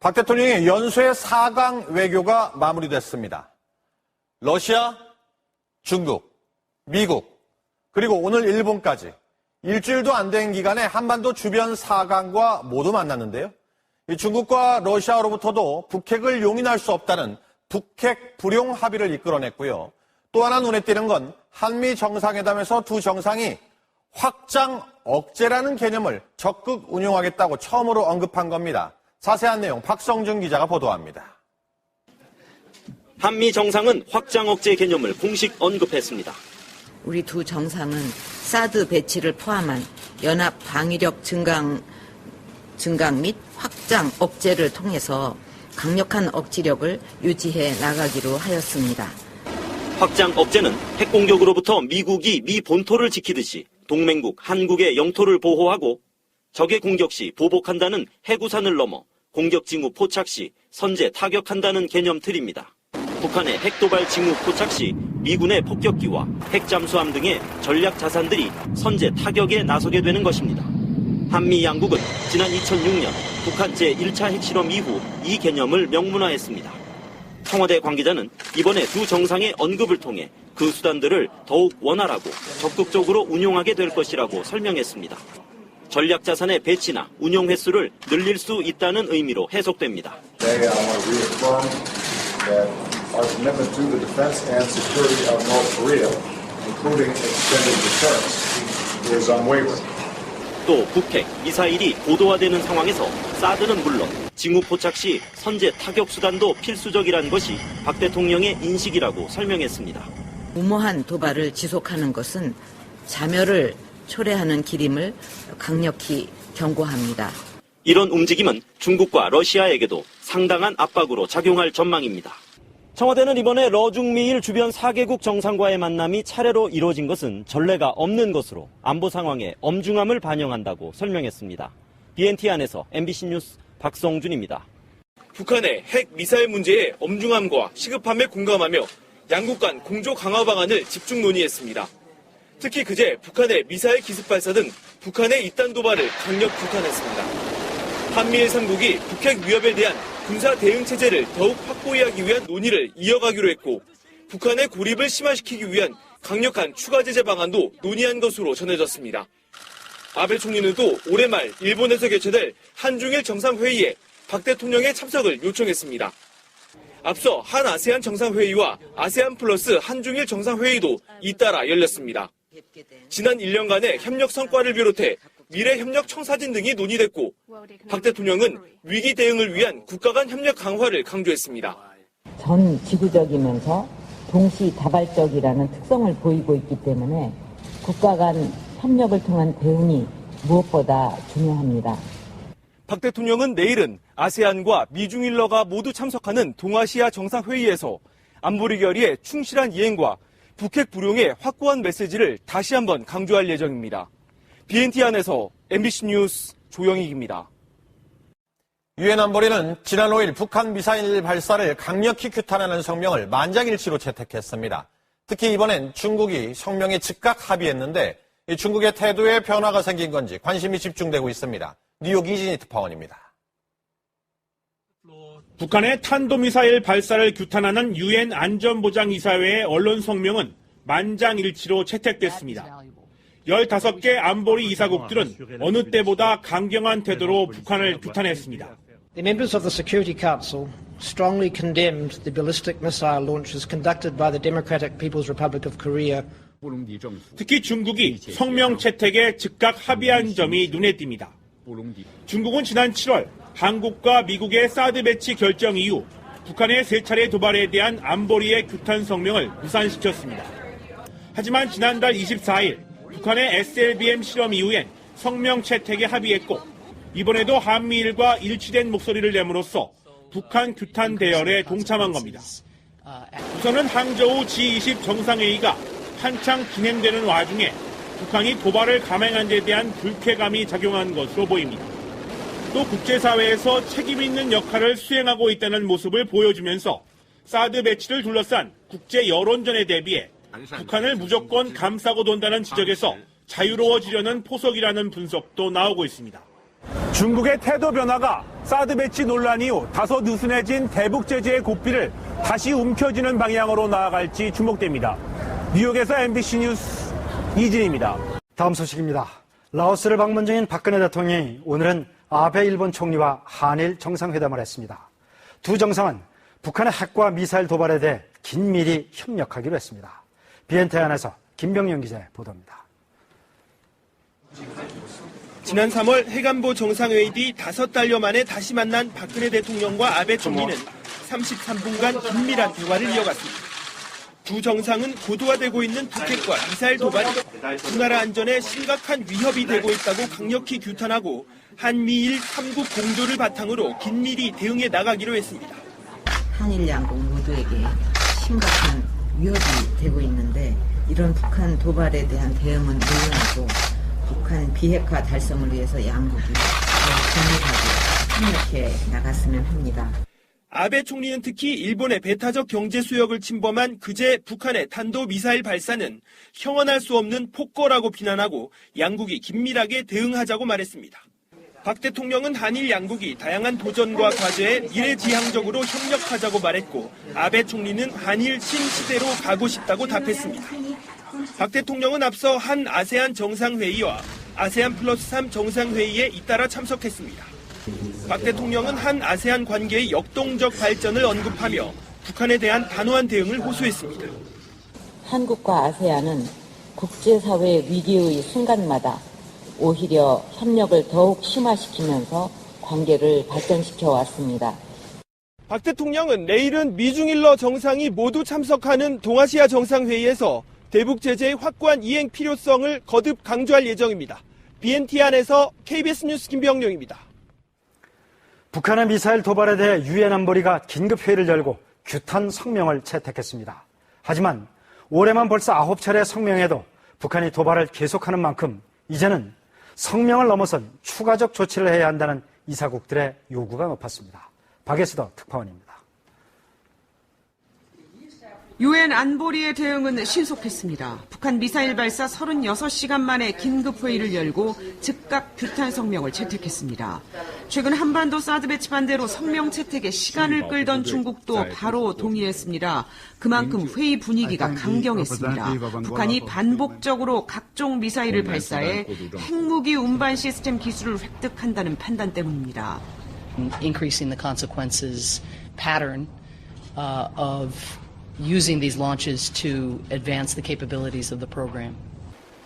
박 대통령의 연쇄 4강 외교가 마무리됐습니다. 러시아, 중국, 미국, 그리고 오늘 일본까지 일주일도 안 된 기간에 한반도 주변 4강과 모두 만났는데요. 중국과 러시아로부터도 북핵을 용인할 수 없다는 북핵 불용 합의를 이끌어냈고요. 또 하나 눈에 띄는 건 한미 정상회담에서 두 정상이 확장 억제라는 개념을 적극 운용하겠다고 처음으로 언급한 겁니다. 자세한 내용 박성준 기자가 보도합니다. 한미 정상은 확장 억제 개념을 공식 언급했습니다. 우리 두 정상은 사드 배치를 포함한 연합 방위력 증강 및 확장 억제를 통해서 강력한 억지력을 유지해 나가기로 하였습니다. 확장 억제는 핵 공격으로부터 미국이 미 본토를 지키듯이 동맹국 한국의 영토를 보호하고 적의 공격 시 보복한다는 해구산을 넘어 공격 징후 포착 시 선제 타격한다는 개념 틀입니다. 북한의 핵도발 징후 포착 시 미군의 폭격기와 핵잠수함 등의 전략 자산들이 선제 타격에 나서게 되는 것입니다. 한미 양국은 지난 2006년 북한 제1차 핵실험 이후 이 개념을 명문화했습니다. 청와대 관계자는 이번에 두 정상의 언급을 통해 그 수단들을 더욱 원활하고 적극적으로 운용하게 될 것이라고 설명했습니다. 전략 자산의 배치나 운용 횟수를 늘릴 수 있다는 의미로 해석됩니다. Our commitment to the defense and security of North Korea, including extended deterrence, is unwavering. 또 북핵, 미사일이 고도화되는 상황에서 사드는 물론 징후 포착 시 선제 타격 수단도 필수적이라는 것이 박 대통령의 인식이라고 설명했습니다. 무모한 도발을 지속하는 것은 자멸을 초래하는 길임을 강력히 경고합니다. 이런 움직임은 중국과 러시아에게도 상당한 압박으로 작용할 전망입니다. 청와대는 이번에 러중미일 주변 4개국 정상과의 만남이 차례로 이루어진 것은 전례가 없는 것으로 안보 상황의 엄중함을 반영한다고 설명했습니다. BNT 안에서 MBC 뉴스 박성준입니다. 북한의 핵 미사일 문제의 엄중함과 시급함에 공감하며 양국 간 공조 강화 방안을 집중 논의했습니다. 특히 그제 북한의 미사일 기습 발사 등 북한의 잇단 도발을 강력 규탄했습니다. 한미일 3국이 북핵 위협에 대한 군사 대응 체제를 더욱 확고히 하기 위한 논의를 이어가기로 했고 북한의 고립을 심화시키기 위한 강력한 추가 제재 방안도 논의한 것으로 전해졌습니다. 아베 총리는 또 올해 말 일본에서 개최될 한중일 정상회의에 박 대통령의 참석을 요청했습니다. 앞서 한 아세안 정상회의와 아세안 플러스 한중일 정상회의도 잇따라 열렸습니다. 지난 1년간의 협력 성과를 비롯해 미래 협력 청사진 등이 논의됐고 박 대통령은 위기 대응을 위한 국가 간 협력 강화를 강조했습니다. 전 지구적이면서 동시다발적이라는 특성을 보이고 있기 때문에 국가 간 협력을 통한 대응이 무엇보다 중요합니다. 박 대통령은 내일은 아세안과 미중일러가 모두 참석하는 동아시아 정상회의에서 안보리 결의의 충실한 이행과 북핵 불용의 확고한 메시지를 다시 한번 강조할 예정입니다. BNT 안에서 MBC 뉴스 조영익입니다. 유엔 안보리는 지난 5일 북한 미사일 발사를 강력히 규탄하는 성명을 만장일치로 채택했습니다. 특히 이번엔 중국이 성명에 즉각 합의했는데 이 중국의 태도에 변화가 생긴 건지 관심이 집중되고 있습니다. 뉴욕 이진희 특파원입니다. 북한의 탄도미사일 발사를 규탄하는 유엔 안전보장이사회의 언론 성명은 만장일치로 채택됐습니다. 15개 안보리 이사국들은 어느 때보다 강경한 태도로 북한을 규탄했습니다. The members of the Security Council strongly condemned the ballistic missile launches conducted by the Democratic People's Republic of Korea. 특히 중국이 성명 채택에 즉각 합의한 점이 눈에 띕니다. 중국은 지난 7월 한국과 미국의 사드 배치 결정 이후 북한의 3차례 도발에 대한 안보리의 규탄 성명을 무산시켰습니다. 하지만 지난달 24일 북한의 SLBM 실험 이후엔 성명 채택에 합의했고 이번에도 한미일과 일치된 목소리를 내므로써 북한 규탄 대열에 동참한 겁니다. 우선은 항저우 G20 정상회의가 한창 진행되는 와중에 북한이 도발을 감행한 데 대한 불쾌감이 작용한 것으로 보입니다. 또 국제사회에서 책임 있는 역할을 수행하고 있다는 모습을 보여주면서 사드 배치를 둘러싼 국제 여론전에 대비해 북한을 무조건 감싸고 돈다는 지적에서 자유로워지려는 포석이라는 분석도 나오고 있습니다. 중국의 태도 변화가 사드 배치 논란 이후 다소 느슨해진 대북 제재의 고삐를 다시 움켜쥐는 방향으로 나아갈지 주목됩니다. 뉴욕에서 MBC 뉴스 이진입니다. 다음 소식입니다. 라오스를 방문 중인 박근혜 대통령이 오늘은 아베 일본 총리와 한일 정상회담을 했습니다. 두 정상은 북한의 핵과 미사일 도발에 대해 긴밀히 협력하기로 했습니다. 비엔테안에서 김병영 기자의 보도입니다. 지난 3월 해관보 정상회의 뒤 5달여 만에 다시 만난 박근혜 대통령과 아베 총리는 33분간 긴밀한 대화를 이어갔습니다. 두 정상은 고도화되고 있는 북핵과 미사일 도발이 두 나라 안전에 심각한 위협이 되고 있다고 강력히 규탄하고 한미일 3국 공조를 바탕으로 긴밀히 대응해 나가기로 했습니다. 한일 양국 모두에게 심각한 위협이 되고 있는데 이런 북한 도발에 대한 대응은 물론이고 북한 비핵화 달성을 위해서 양국이 더 긴밀하게 협력해 나갔으면 합니다. 아베 총리는 특히 일본의 배타적 경제 수역을 침범한 그제 북한의 탄도미사일 발사는 형언할 수 없는 폭거라고 비난하고 양국이 긴밀하게 대응하자고 말했습니다. 박 대통령은 한일 양국이 다양한 도전과 과제에 미래지향적으로 협력하자고 말했고 아베 총리는 한일 신시대로 가고 싶다고 답했습니다. 박 대통령은 앞서 한 아세안 정상회의와 아세안 플러스 3 정상회의에 잇따라 참석했습니다. 박 대통령은 한 아세안 관계의 역동적 발전을 언급하며 북한에 대한 단호한 대응을 호소했습니다. 한국과 아세안은 국제사회 위기의 순간마다 오히려 협력을 더욱 심화시키면서 관계를 발전시켜 왔습니다. 박 대통령은 내일은 미중일러 정상이 모두 참석하는 동아시아 정상회의에서 대북 제재의 확고한 이행 필요성을 거듭 강조할 예정입니다. 비엔티안에서 KBS 뉴스 김병룡입니다. 북한의 미사일 도발에 대해 유엔 안보리가 긴급회의를 열고 규탄 성명을 채택했습니다. 하지만 올해만 벌써 9차례 성명에도 북한이 도발을 계속하는 만큼 이제는 성명을 넘어선 추가적 조치를 해야 한다는 이사국들의 요구가 높았습니다. 박예수더 특파원입니다. 유엔 안보리의 대응은 신속했습니다. 북한 미사일 발사 36시간 만에 긴급회의를 열고 즉각 규탄 성명을 채택했습니다. 최근 한반도 사드 배치 반대로 성명 채택에 시간을 끌던 중국도 바로 동의했습니다. 그만큼 회의 분위기가 강경했습니다. 북한이 반복적으로 각종 미사일을 발사해 핵무기 운반 시스템 기술을 획득한다는 판단 때문입니다. Increasing the consequences pattern of using these launches to advance the capabilities of the program.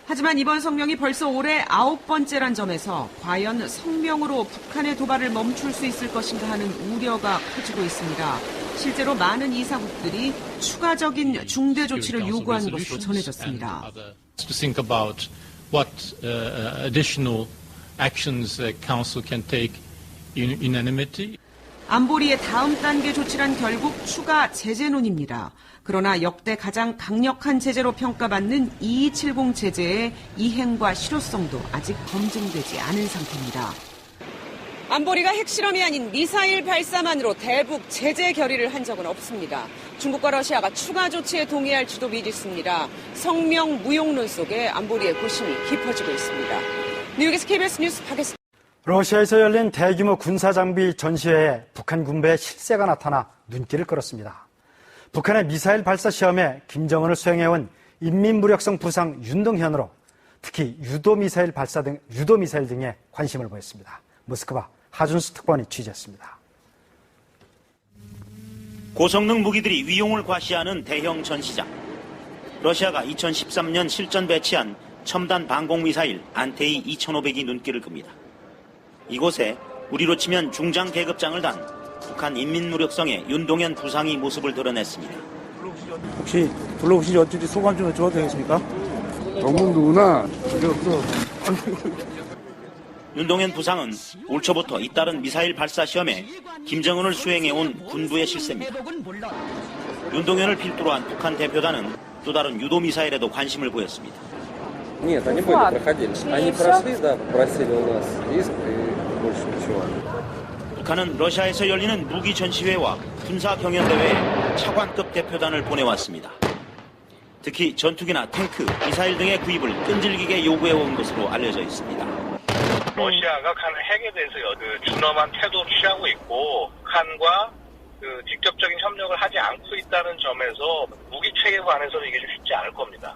하지만 이번 성명이 벌써 올해 9번째란 점에서 과연 성명으로 북한의 도발을 멈출 수 있을 것인가 하는 우려가 커지고 있습니다. 실제로 많은 이사국들이 추가적인 중대 조치를 요구한 것으로 전해졌습니다. To think about what additional actions the Council can take in unanimity. 안보리의 다음 단계 조치란 결국 추가 제재론입니다. 그러나 역대 가장 강력한 제재로 평가받는 2270 제재의 이행과 실효성도 아직 검증되지 않은 상태입니다. 안보리가 핵실험이 아닌 미사일 발사만으로 대북 제재 결의를 한 적은 없습니다. 중국과 러시아가 추가 조치에 동의할지도 미지수입니다. 성명 무용론 속에 안보리의 고심이 깊어지고 있습니다. 뉴욕에서 KBS 뉴스 박예수. 러시아에서 열린 대규모 군사장비 전시회에 북한 군부의 실세가 나타나 눈길을 끌었습니다. 북한의 미사일 발사 시험에 김정은을 수행해온 인민무력성 부상 윤동현으로 특히 유도미사일 등에 관심을 보였습니다. 모스크바 하준수 특파원이 취재했습니다. 고성능 무기들이 위용을 과시하는 대형 전시장. 러시아가 2013년 실전 배치한 첨단 방공미사일 안테이 2500이 눈길을 끕니다. 이곳에 우리로 치면 중장 계급장을 단 북한 인민무력성의 윤동현 부상이 모습을 드러냈습니다. 혹시 둘러보시지 어쩐지 소감 좀 여쭤봐도 되겠습니까? 너무 누구나 윤동현 부상은 올 초부터 잇따른 미사일 발사 시험에 김정은을 수행해온 군부의 실세입니다. 윤동현을 필두로 한 북한 대표단은 또 다른 유도미사일에도 관심을 보였습니다. Нет, они были, проходили. Они прошли, да, попросили у нас иск и больше ничего. 북한은 러시아에서 열리는 무기 전시회와 군사 경연대회에 차관급 대표단을 보내왔습니다. 특히 전투기나 탱크, 미사일 등의 구입을 끈질기게 요구해온 것으로 알려져 있습니다. 러시아가 북한 핵에 대해서 준엄한 태도를 취하고 있고 북한과 직접적인 협력을 하지 않고 있다는 점에서 무기 체계에 관해서는 이게 좀 쉽지 않을 겁니다.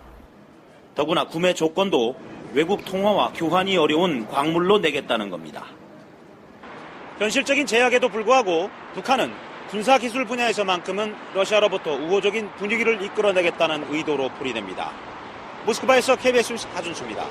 더구나 구매 조건도 외국 통화와 교환이 어려운 광물로 내겠다는 겁니다. 현실적인 제약에도 불구하고 북한은 군사기술 분야에서만큼은 러시아로부터 우호적인 분위기를 이끌어내겠다는 의도로 풀이됩니다. 모스크바에서 KBS 뉴스 하준수입니다.